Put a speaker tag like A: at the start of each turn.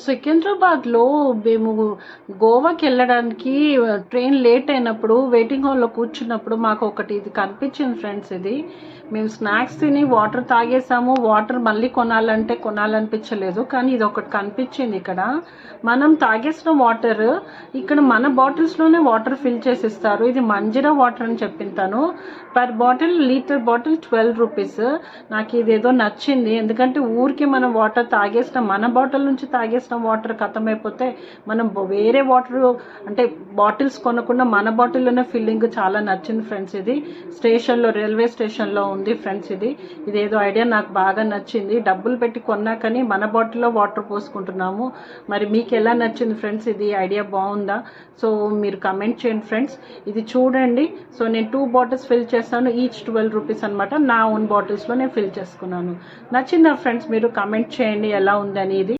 A: సికింద్రాబాద్లో మేము గోవాకి వెళ్ళడానికి ట్రైన్ లేట్ అయినప్పుడు వెయిటింగ్ హాల్లో కూర్చున్నప్పుడు మాకు ఒకటి ఇది కనిపించింది ఫ్రెండ్స్. ఇది మేము స్నాక్స్ తిని వాటర్ తాగేసాము. వాటర్ మళ్ళీ కొనాలనిపించలేదు, కానీ ఇది ఒకటి కనిపించింది. ఇక్కడ మనం తాగేసిన వాటర్ ఇక్కడ మన బాటిల్స్లోనే వాటర్ ఫిల్ చేసిస్తారు. ఇది మంజీరా వాటర్ అని చెప్పింతాను. Per bottle litre bottle 12 rupees. నాకు ఇది ఏదో నచ్చింది, ఎందుకంటే ఊరికి మనం వాటర్ తాగేసిన మన బాటిల్ నుంచి తాగేసిన వాటర్ ఖతమైపోతే మనం వేరే వాటర్ అంటే బాటిల్స్ కొనకుండా మన బాటిల్లోనే ఫిల్లింగ్ చాలా నచ్చింది ఫ్రెండ్స్. ఇది స్టేషన్లో, రైల్వే స్టేషన్లో ఉంది ఫ్రెండ్స్. ఇది ఏదో ఐడియా నాకు బాగా నచ్చింది. డబ్బులు పెట్టి కొన్నా కానీ మన బాటిల్లో వాటర్ పోసుకుంటున్నాము. మరి మీకు ఎలా నచ్చింది ఫ్రెండ్స్? ఇది ఐడియా బాగుందా? సో మీరు కమెంట్ చేయండి ఫ్రెండ్స్. ఇది చూడండి. సో నేను 2 బాటిల్స్ ఫిల్ చేస్తాను, ఈచ్ 12 రూపీస్ అనమాట. నా ఓన్ బాటిల్స్లో నేను ఫిల్ చేసుకున్నాను. నచ్చిందా ఫ్రెండ్స్? మీరు కమెంట్ చేయండి ఎలా ఉందని. ఇది